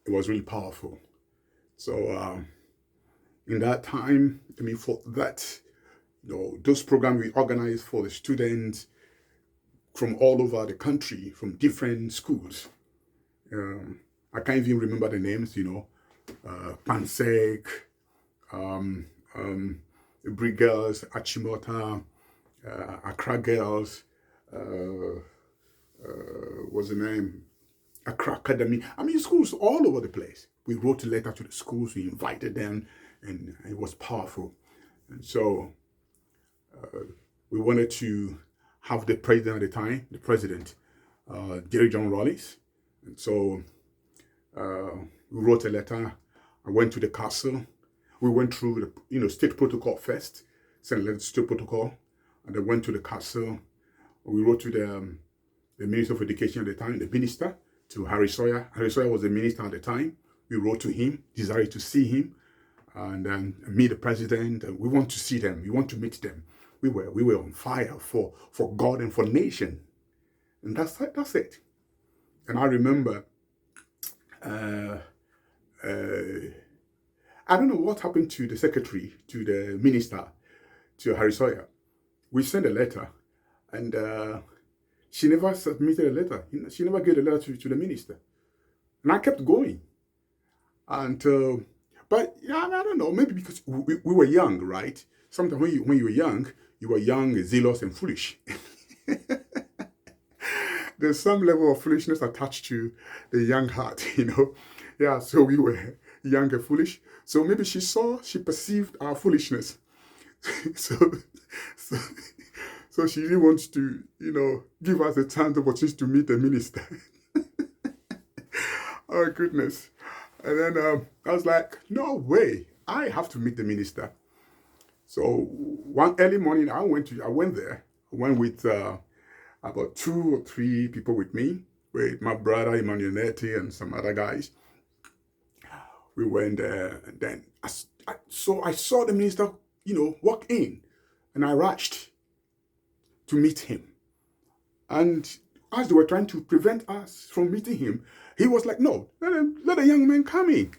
It was really powerful. So in that time, for that, those programs we organized for the students from all over the country, from different schools. Um, I can't even remember the names, Pansek, um, um, the Brig Girls, Achimota, Accra Girls, uh, what's the name? Accra Academy. Schools all over the place. We wrote a letter to the schools, we invited them, and it was powerful. And so we wanted to have the president at the time, Jerry John Rawlings. And so we wrote a letter. I went to the castle. We went through the state protocol first, sent a letter to state protocol, and then went to the castle. We wrote to the Minister of Education at the time, the minister, to Harry Sawyer. Harry Sawyer was the minister at the time. We wrote to him, desired to see him, and then meet the president. And we want to see them. We want to meet them. We were on fire for God and for nation, and that's it. And I remember, I don't know what happened to the secretary, to the minister, to Harry Sawyer. We sent a letter, and she never submitted a letter. She never gave a letter to the minister. And I kept going. And, but yeah, I don't know, maybe because we were young, right? Sometimes when you were young, zealous, and foolish. There's some level of foolishness attached to the young heart, Yeah, so we were young and foolish. So maybe she perceived our foolishness. so, so, so she really wants to, give us a chance opportunity to meet the minister. Oh, goodness. And then I was like, no way, I have to meet the minister. So one early morning, I went there. I went with about 2 or 3 people with me, with my brother Emmanuel Neti and some other guys. We went there, and then I saw the minister, walk in, and I rushed to meet him. And as they were trying to prevent us from meeting him, he was like, no, let a young man come in.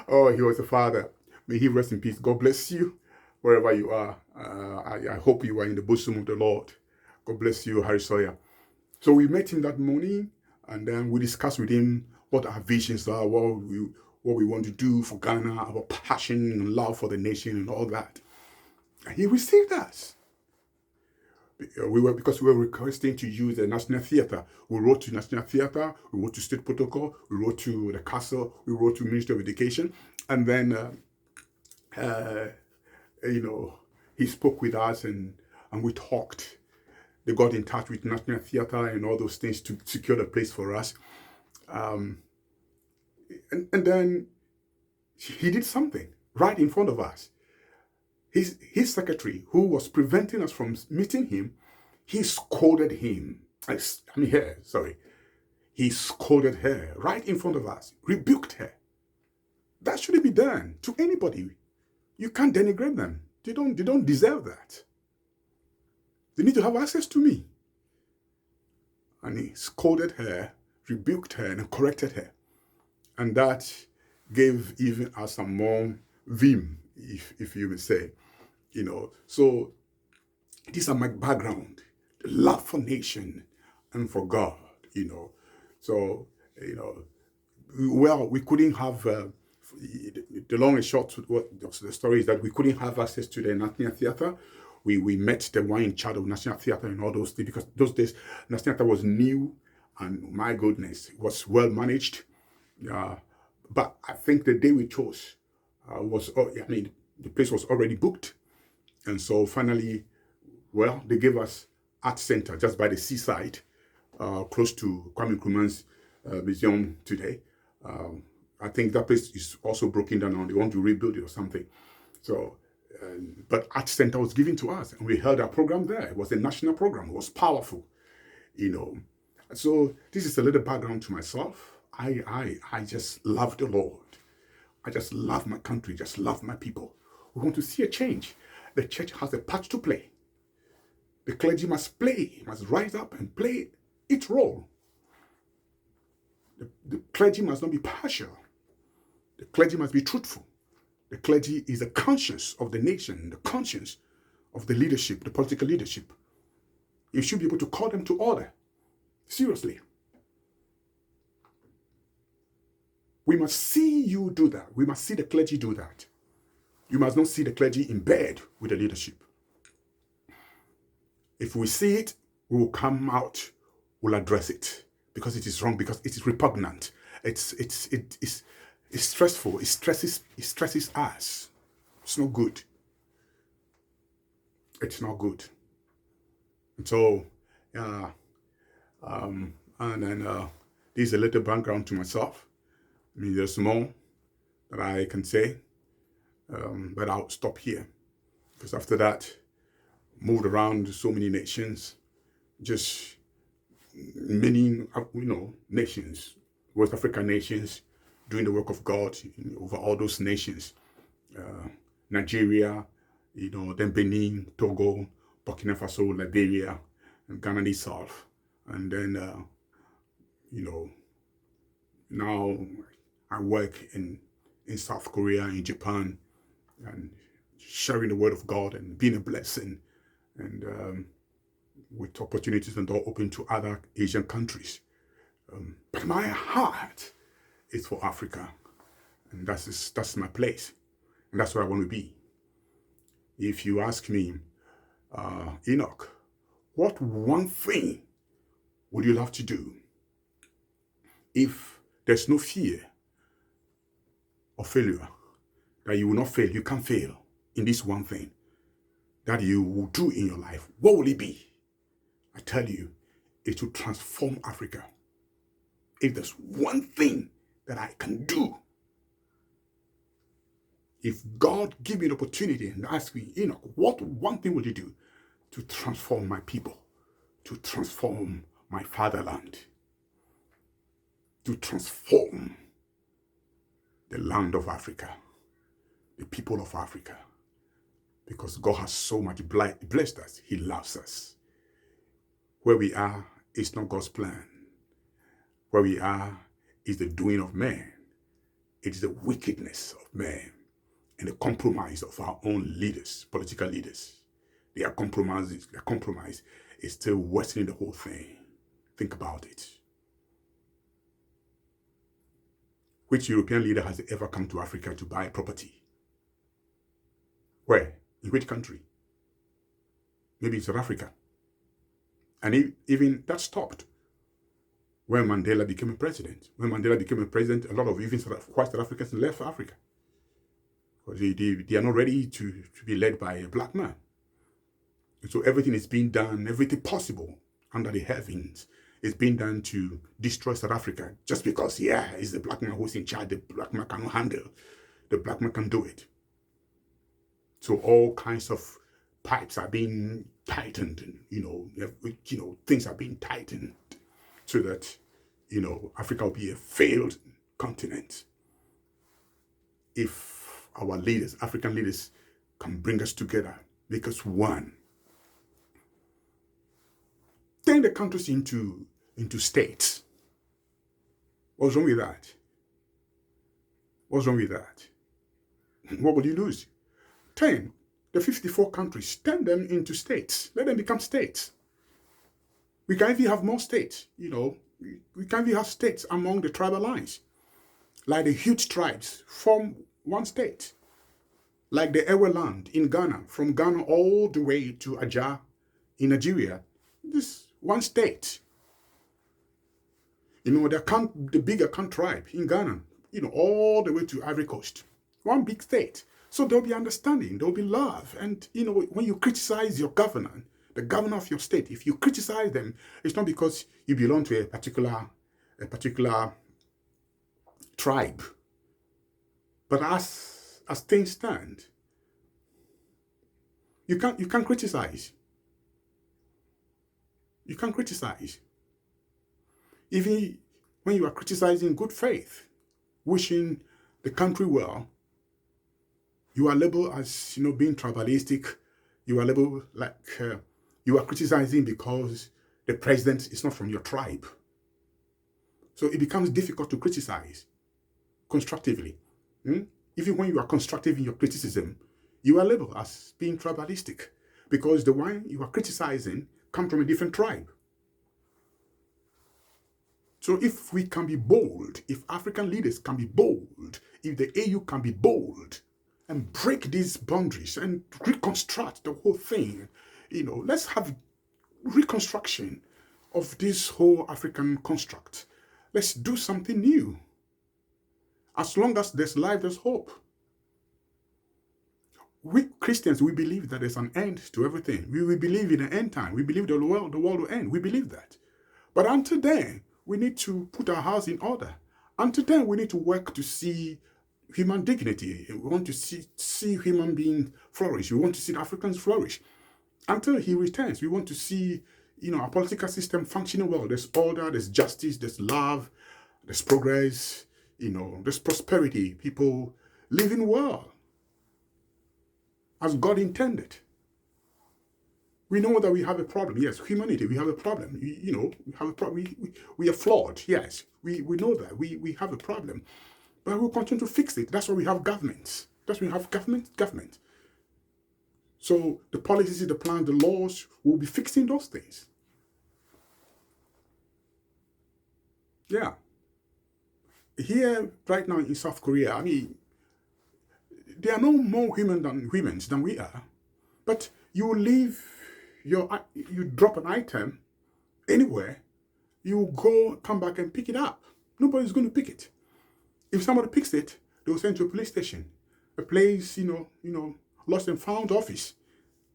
Oh, he was a father. May he rest in peace. God bless you wherever you are. I hope you are in the bosom of the Lord. God bless you, Harry Sawyer. So we met him that morning, and then we discussed with him what our visions are, what we want to do for Ghana, our passion and love for the nation and all that. And he received us. Because we were requesting to use the National Theatre. We wrote to National Theatre, we wrote to State Protocol, we wrote to the Castle, we wrote to Ministry of Education, and then he spoke with us and we talked. They got in touch with National Theatre and all those things to secure the place for us. And then he did something right in front of us. His secretary, who was preventing us from meeting him, he scolded him. He scolded her right in front of us, rebuked her. That shouldn't be done to anybody. You can't denigrate them. They don't deserve that. They need to have access to me. And he scolded her, rebuked her, and corrected her. And that gave even us some more vim, if you may say. So these are my background, the love for nation and for God, So, we couldn't have, the long and short, the story is that we couldn't have access to the National Theatre. We met the one in charge of National Theatre and all those things, because those days, National Theatre was new, and my goodness, it was well managed. But I think the day we chose the place was already booked. And so finally, they gave us Art Center just by the seaside, close to Kwame Nkrumah's museum today. I think that place is also broken down, and they want to rebuild it or something. So, but Art Center was given to us, and we held our program there. It was a national program. It was powerful, So this is a little background to myself. I just love the Lord. I just love my country, just love my people. We want to see a change. The church has a part to play. The clergy must rise up and play its role. The clergy must not be partial. The clergy must be truthful. The clergy is the conscience of the nation, the conscience of the leadership, the political leadership. You should be able to call them to order. Seriously. We must see you do that. We must see the clergy do that. You must not see the clergy in bed with the leadership. If we see it, we will come out, we'll address it, because it is wrong, because it is repugnant. It's stressful. It stresses us. It's not good. It's not good. And so, and then this is a little background to myself. I mean, there's more that I can say, but I'll stop here, because after that, moved around so many nations, just many, nations, West African nations, doing the work of God over all those nations. Nigeria, then Benin, Togo, Burkina Faso, Liberia, and Ghana South. And then, now I work in South Korea, in Japan, and sharing the word of God and being a blessing, and with opportunities and door open to other Asian countries. But my heart is for Africa, and that's my place, and that's where I want to be. If you ask me, Enoch, what one thing would you love to do if there's no fear of failure, that you will not fail, you can't fail in this one thing that you will do in your life? What will it be? I tell you, it will transform Africa. If there's one thing that I can do, if God give me the opportunity and ask me, Enoch, what one thing will you do to transform my people, to transform my fatherland, to transform the land of Africa, the people of Africa? Because God has so much blessed us. He loves us. Where we are is not God's plan. Where we are is the doing of man. It is the wickedness of man and the compromise of our own leaders, political leaders. Their compromise is still worsening the whole thing. Think about it. Which European leader has ever come to Africa to buy property? Where? In which country? Maybe in South Africa. And even that stopped when Mandela became a president. When Mandela became a president, a lot of even white South Africans left Africa, because they are not ready to be led by a black man. And so everything is being done, everything possible under the heavens is being done to destroy South Africa, just because, it's the black man who's in charge. The black man cannot handle. The black man can do it. So all kinds of pipes are being tightened, and, things are being tightened so that, Africa will be a failed continent. If our leaders, African leaders, can bring us together, make us one, turn the countries into states. What's wrong with that? What's wrong with that? What will you lose? Turn the 54 countries, turn them into states. Let them become states. We can even have more states, We can even have states among the tribal lines. Like the huge tribes form one state. Like the Ewe land in Ghana, from Ghana all the way to Ajah in Nigeria. This one state. The big Akan tribe in Ghana, all the way to Ivory Coast. One big state. So there'll be understanding, there'll be love. And, when you criticize your governor, the governor of your state, if you criticize them, it's not because you belong to a particular tribe. But as things stand, you can't criticize. You can't criticize. Even when you are criticizing good faith, wishing the country well, you are labeled as, being tribalistic. You are labeled like you are criticizing because the president is not from your tribe. So it becomes difficult to criticize constructively. Even when you are constructive in your criticism, you are labeled as being tribalistic because the one you are criticizing comes from a different tribe. So if we can be bold, if African leaders can be bold, if the AU can be bold and break these boundaries and reconstruct the whole thing, let's have reconstruction of this whole African construct. Let's do something new. As long as there's life, there's hope. We Christians, we believe that there's an end to everything. We believe in the end time. We believe the world will end. We believe that. But until then, we need to put our house in order. Until then, we need to work to see human dignity. We want to see human beings flourish. We want to see Africans flourish. Until he returns, we want to see, our political system functioning well. There's order, there's justice, there's love, there's progress, there's prosperity. People living well as God intended. We know that we have a problem. Yes, humanity, we have a problem. We have a problem. We are flawed. Yes, we know that. We have a problem. But we'll continue to fix it. That's why we have governments. That's why we have government. So the policies, the plans, the laws will be fixing those things. Yeah. Here, right now in South Korea, they are no more human than we are. But you leave you drop an item anywhere, you go, come back and pick it up. Nobody's going to pick it. If somebody picks it, they'll send you to a police station, a place, lost and found office.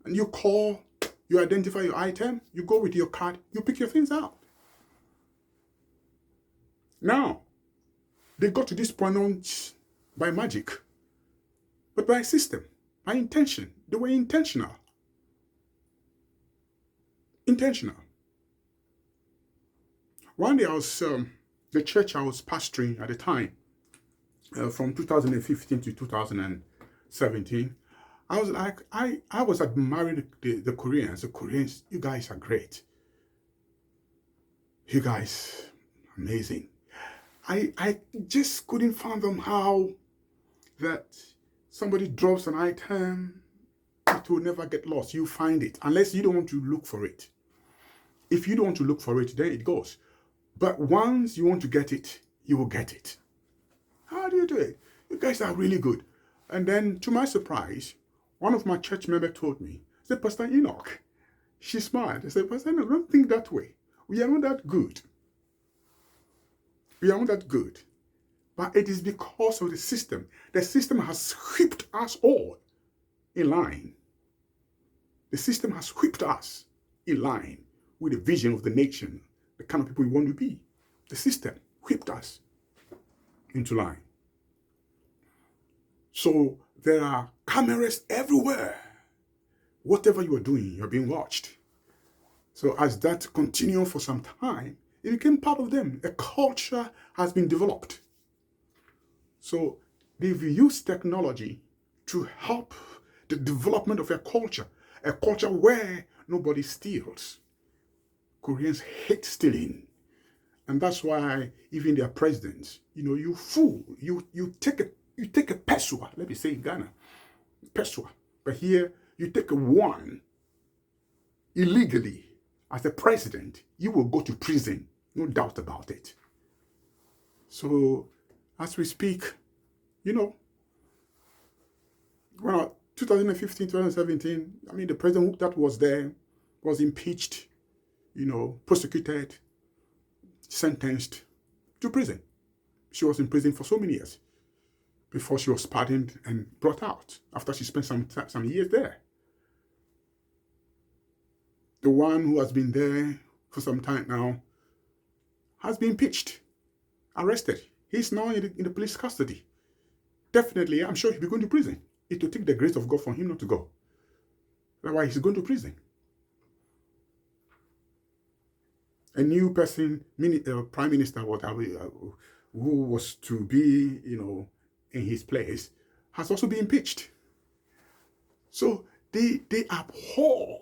And you call, you identify your item, you go with your card, you pick your things out. Now, they got to this point not by magic, but by system, by intention. They were intentional. One day I was, the church I was pastoring at the time, from 2015 to 2017, I was like, I was admiring the Koreans. The Koreans, you guys are great. You guys, amazing. I just couldn't fathom how that somebody drops an item, it will never get lost. You find it, unless you don't want to look for it. If you don't want to look for it, then it goes. But once you want to get it, you will get it. How do you do it? You guys are really good. And then, to my surprise, one of my church members told me, I said, Pastor Enoch, she smiled. I said, Pastor Enoch, don't think that way. We are not that good. We are not that good. But it is because of the system. The system has whipped us all in line. The system has whipped us in line with the vision of the nation, the kind of people we want to be. The system whipped us into line. So there are cameras everywhere. Whatever you are doing, you're being watched. So as that continued for some time, it became part of them. A culture has been developed. So they've used technology to help the development of a culture where nobody steals. Koreans hate stealing. And that's why even their presidents, you fool, you take a peswa, let me say in Ghana, peswa. But here, you take a one illegally as a president, you will go to prison, no doubt about it. So, as we speak, when 2015, 2017, the president that was there was impeached, prosecuted, sentenced to prison. She was in prison for so many years before she was pardoned and brought out after she spent some years there. The one who has been there for some time now has been impeached, arrested. He's now in the police custody. Definitely, I'm sure he'll be going to prison. It will take the grace of God for him not to go. That's why he's going to prison. A new person, prime minister, who was to be, in his place, has also been impeached. So they abhor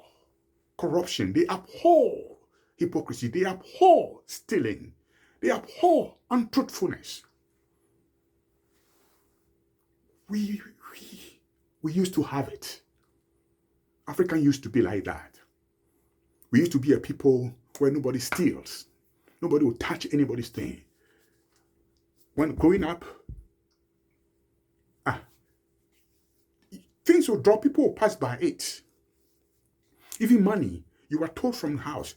corruption. They abhor hypocrisy. They abhor stealing. They abhor untruthfulness. We used to have it. Africa used to be like that. We used to be a people where nobody steals. Nobody will touch anybody's thing. When growing up, things will drop, people will pass by it. Even money, you were told from the house,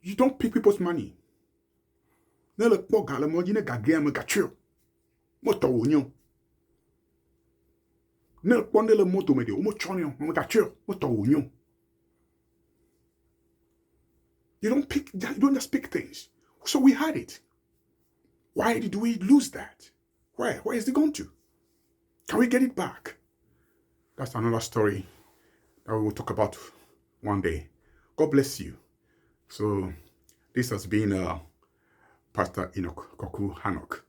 you don't pick people's money. You don't just pick things. So we had it. Why did we lose that? Where is it going to? Can we get it back? That's another story that we will talk about one day. God bless you. So this has been Pastor Enoch Korku Hanok.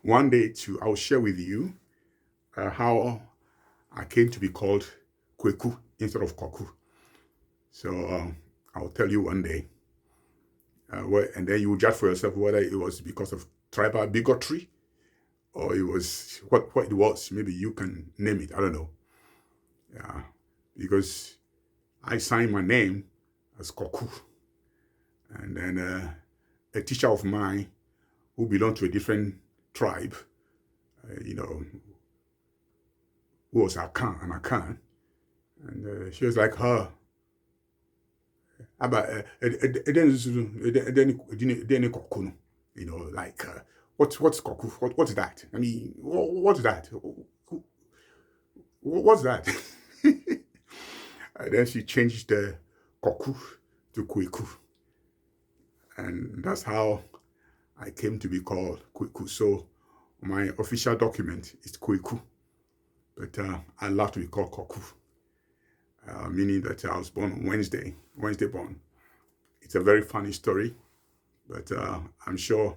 One day I will share with you how I came to be called Kwaku instead of Korku. So I'll tell you one day. And then you will judge for yourself whether it was because of tribal bigotry or it was what it was. Maybe you can name it. I don't know. Yeah, because I signed my name as Korku. And then a teacher of mine who belonged to a different tribe, who was Akan. And she was like, her. Like, what's Korku? What's that? I mean, what's that? What's that? And then she changed the Korku to Kwaku. And that's how I came to be called Kwaku. So my official document is Kwaku. But I love to be called Korku. Meaning that I was born on Wednesday born. It's a very funny story, but I'm sure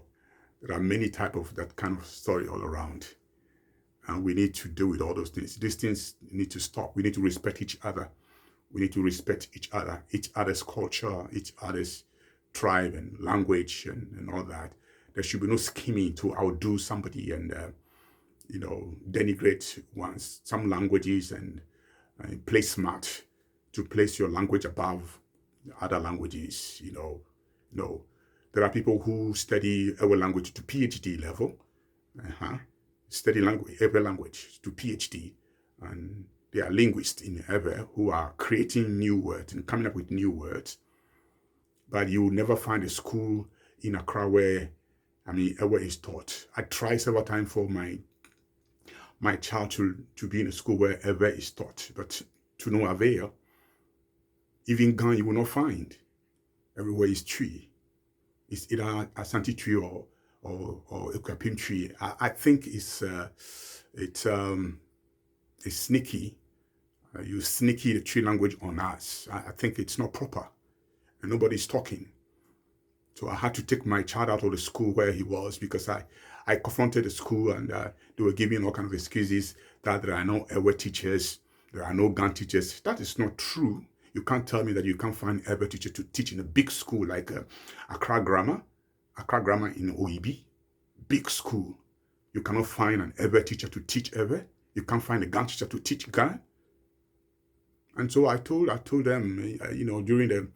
there are many types of that kind of story all around. And we need to deal with all those things. These things need to stop. We need to respect each other. We need to respect each other's culture, each other's tribe and language and all that. There should be no scheming to outdo somebody and, denigrate some languages and play smart to place your language above other languages. No. There are people who study our language to PhD level, study every language to PhD, and they are linguists in ever who are creating new words and coming up with new words. But you will never find a school in Accra where, ever is taught. I tried several times for my child to be in a school where ever is taught, but to no avail. Even Ghana, you will not find. Everywhere is tree. It's either a Asante tree or a Kwapim tree. I think it's sneaky. You sneaky the tree language on us. I think it's not proper, and nobody's talking. So I had to take my child out of the school where he was because I confronted the school and they were giving all kinds of excuses that there are no Ewe teachers, there are no Gan teachers. That is not true. You can't tell me that you can't find Ewe teacher to teach in a big school like Accra Grammar in OEB, big school. You cannot find an Ewe teacher to teach Ewe. You can't find a Gan teacher to teach Gan. And so I told them, during the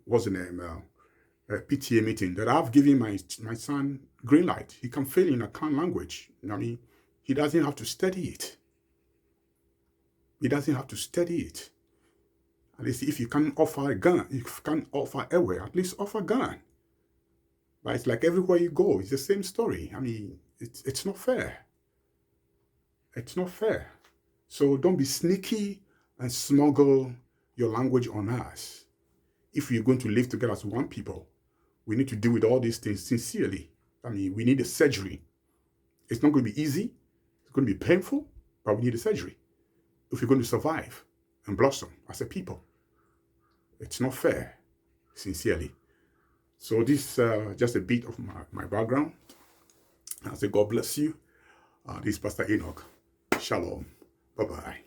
what's the name? PTA meeting that I've given my son green light. He can fail in Akan language. He doesn't have to study it. He doesn't have to study it. At least if you can offer a gun, you can offer Ewe, at least offer gun. But it's like everywhere you go, it's the same story. It's not fair. It's not fair. So don't be sneaky and smuggle your language on us. If we're going to live together as one people, we need to deal with all these things sincerely. We need a surgery. It's not going to be easy. It's going to be painful, but we need a surgery if we're going to survive and blossom as a people. It's not fair, sincerely. So this is just a bit of my background. I say God bless you. This is Pastor Enoch. Shalom. Bye-bye.